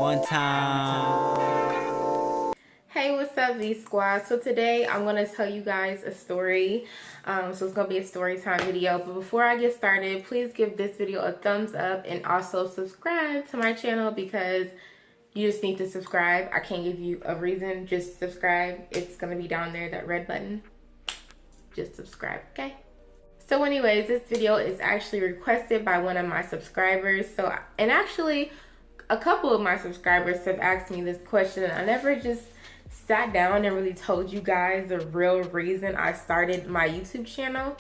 Storytime. Hey, what's up, V Squad? So today I'm going to tell you guys a story. So it's going to be a story time video. But before I get started, please give this video a thumbs up and also subscribe to my channel because you just need to subscribe. I can't give you a reason. Just subscribe. It's going to be down there, that red button. Just subscribe, okay? So anyways, this video is actually requested by one of my subscribers. And actually, a couple of my subscribers have asked me this question. I never just sat down and really told you guys the real reason I started my YouTube channel,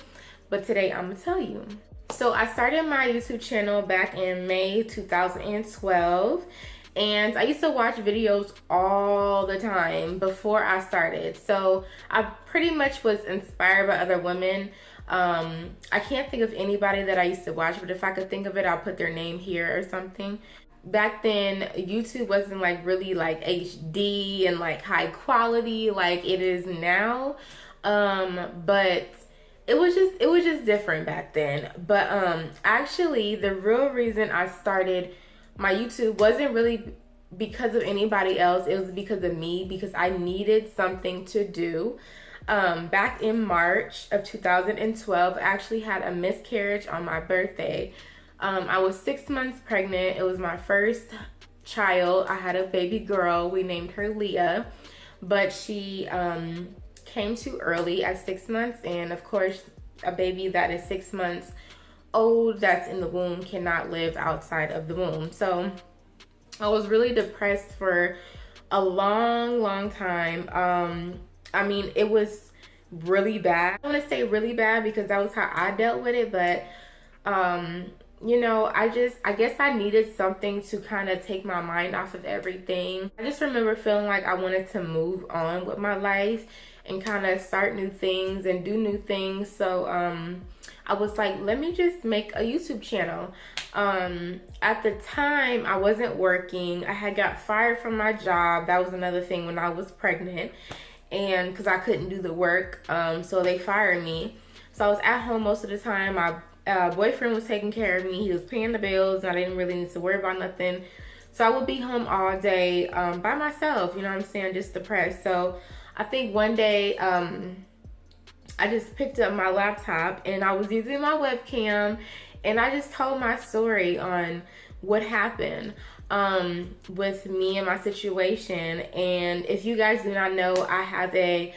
but today I'm gonna tell you. So I started my YouTube channel back in May 2012, and I used to watch videos all the time before I started. So I pretty much was inspired by other women. I can't think of anybody that I used to watch, but if I could think of it, I'll put their name here or something. Back then, YouTube wasn't like really like HD and like high quality like it is now. But it was just different back then. But actually the real reason I started my YouTube wasn't really because of anybody else. It was because of me, because I needed something to do. Back in March of 2012, I actually had a miscarriage on my birthday. I was 6 months pregnant. It was my first child. I had a baby girl. We named her Leah, but she came too early at 6 months. And of course, a baby that is 6 months old that's in the womb cannot live outside of the womb. So I was really depressed for a long time. I mean, it was really bad. I want to say really bad because that was how I dealt with it, but you know, I guess I needed something to kind of take my mind off of everything. I just remember feeling like I wanted to move on with my life and kind of start new things and do new things. So I was like, let me just make a YouTube channel. At the time, I wasn't working. I had got fired from my job. That was another thing when I was pregnant, and because I couldn't do the work, so they fired me. So I was at home most of the time. My boyfriend was taking care of me. He was paying the bills, and I didn't really need to worry about nothing. So I would be home all day by myself, you know what I'm saying, just depressed. So I think one day I just picked up my laptop and I was using my webcam, and I just told my story on what happened with me and my situation. And if you guys do not know, I have a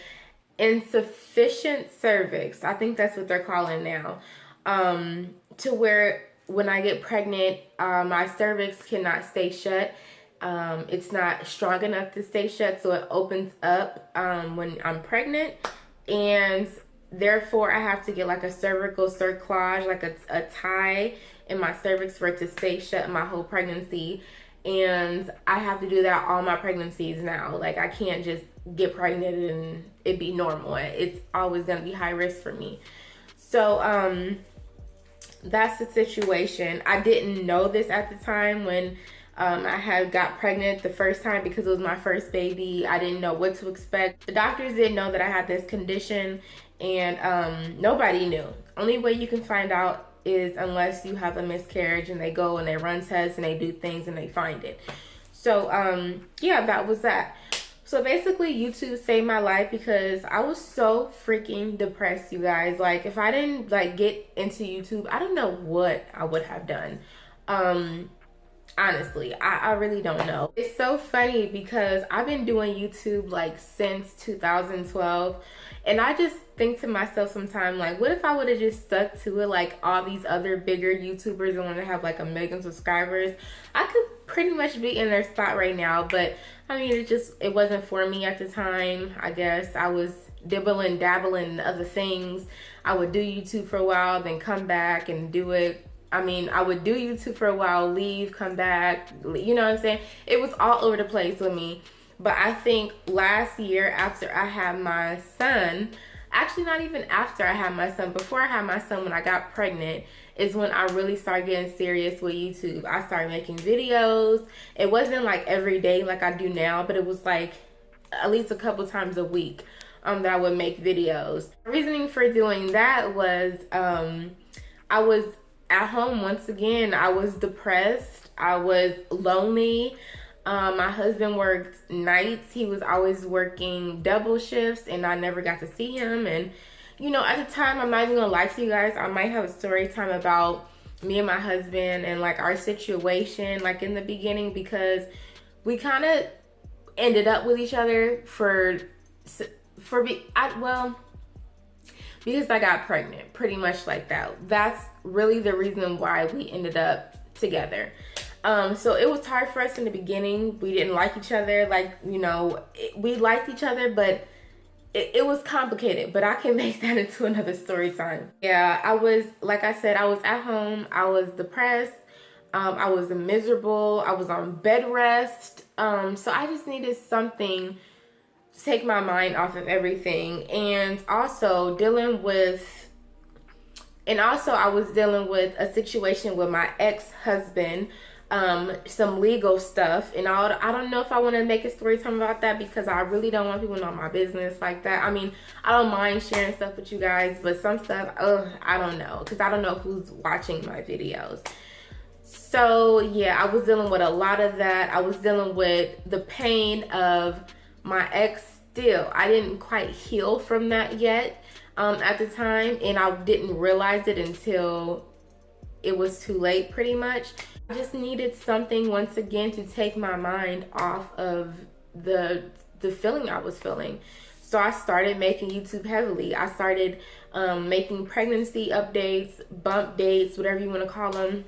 insufficient cervix. I think that's what they're calling now. To where when I get pregnant, my cervix cannot stay shut. It's not strong enough to stay shut, so it opens up when I'm pregnant, and therefore I have to get like a cervical cerclage, like a tie in my cervix for it to stay shut my whole pregnancy. And I have to do that all my pregnancies now. Like, I can't just get pregnant and it be normal. It's always gonna be high risk for me. So that's the situation. I didn't know this at the time when I had got pregnant the first time, because it was my first baby. I didn't know what to expect. The doctors didn't know that I had this condition, and nobody knew. Only way you can find out is unless you have a miscarriage and they go and they run tests and they do things and they find it. So yeah, that was that. So basically, YouTube saved my life because I was so freaking depressed, you guys. Like, if I didn't like get into YouTube, I don't know what I would have done. Honestly, I really don't know. It's so funny because I've been doing YouTube like since 2012, and I just think to myself sometimes, like, what if I would have just stuck to it like all these other bigger YouTubers that want to have like 1 million subscribers? I could pretty much be in their spot right now, but I mean, it wasn't for me at the time. I guess I was dabbling in other things. I would do YouTube for a while, then come back and do it. I mean, I would do YouTube for a while, leave, come back, you know what I'm saying? It was all over the place with me. But I think last year, after I had my son, actually not even after I had my son, before I had my son, when I got pregnant, is when I really started getting serious with YouTube. I started making videos. It wasn't like every day like I do now, but it was like at least a couple times a week that I would make videos. The reasoning for doing that was I was at home once again. I was depressed. I was lonely. My husband worked nights. He was always working double shifts, and I never got to see him. And you know, at the time, I'm not even gonna lie to you guys, I might have a story time about me and my husband and like our situation like in the beginning, because we kind of ended up with each other well, because I got pregnant, pretty much like that. That's really the reason why we ended up together. So it was hard for us in the beginning. We didn't like each other. Like, you know, we liked each other, but it was complicated. But I can make that into another story time. Yeah, I was, like I said, I was at home. I was depressed. I was miserable. I was on bed rest. So I just needed something to take my mind off of everything. And also I was dealing with a situation with my ex-husband, some legal stuff, and I don't know if I want to make a story time about that, because I really don't want people to know my business like that. I mean, I don't mind sharing stuff with you guys, but some stuff, I don't know, because I don't know who's watching my videos. So yeah, I was dealing with a lot of that. I was dealing with the pain of my ex still. I didn't quite heal from that yet at the time, and I didn't realize it until it was too late, pretty much. I just needed something once again to take my mind off of the feeling I was feeling. So I started making YouTube heavily. I started making pregnancy updates, bump dates, whatever you want to call them.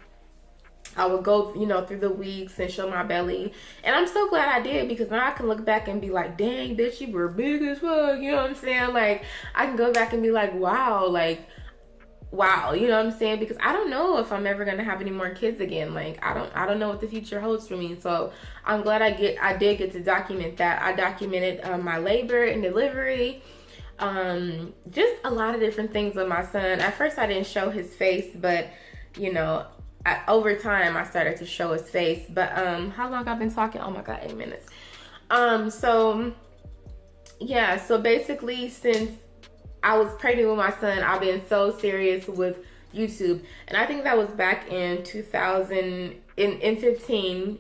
I would go, you know, through the weeks and show my belly. And I'm so glad I did, because now I can look back and be like, dang, bitch, you were big as fuck. You know what I'm saying? Like, I can go back and be like, wow, you know what I'm saying? Because I don't know if I'm ever gonna have any more kids again. Like, I don't know what the future holds for me. So I'm glad I did get to document that. I documented my labor and delivery, just a lot of different things with my son. At first I didn't show his face, but you know, over time I started to show his face. But how long I've been talking? Oh my god, 8 minutes. So yeah, so basically, since I was pregnant with my son, I've been so serious with YouTube. And I think that was back in 2015.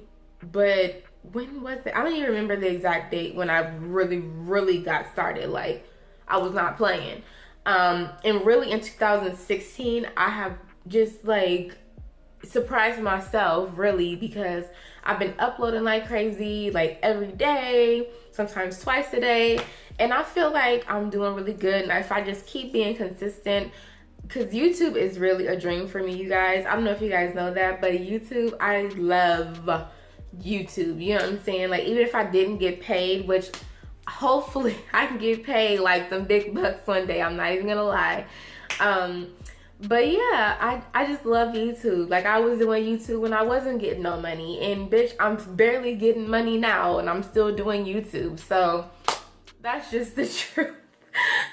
But when was it? I don't even remember the exact date when I really got started. Like, I was not playing. And really in 2016, I have just like surprised myself, really, because I've been uploading like crazy, like every day, sometimes twice a day. And I feel like I'm doing really good. And if I just keep being consistent, because YouTube is really a dream for me, you guys. I don't know if you guys know that, but YouTube, I love YouTube. You know what I'm saying? Like, even if I didn't get paid, which hopefully I can get paid like them big bucks one day. I'm not even gonna lie. But yeah, I just love YouTube. Like, I was doing YouTube when I wasn't getting no money. And bitch, I'm barely getting money now, and I'm still doing YouTube. So that's just the truth.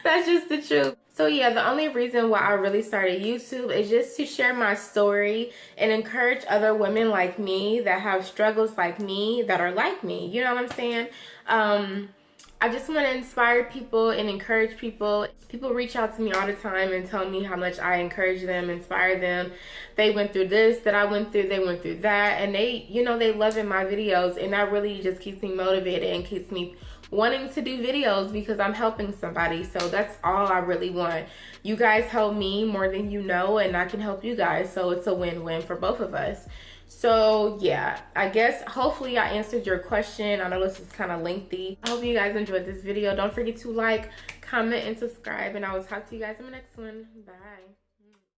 That's just the truth. So yeah, the only reason why I really started YouTube is just to share my story and encourage other women like me that have struggles like me, that are like me. You know what I'm saying? I just want to inspire people and encourage people. People reach out to me all the time and tell me how much I encourage them, inspire them. They went through this that I went through, they went through that, and they, you know, they loving my videos, and that really just keeps me motivated and keeps me wanting to do videos, because I'm helping somebody. So that's all I really want. You guys help me more than you know, and I can help you guys, so it's a win-win for both of us. So yeah, I guess hopefully I answered your question. I know this is kind of lengthy. I hope you guys enjoyed this video. Don't forget to like, comment, and subscribe, and I will talk to you guys in the next one. Bye.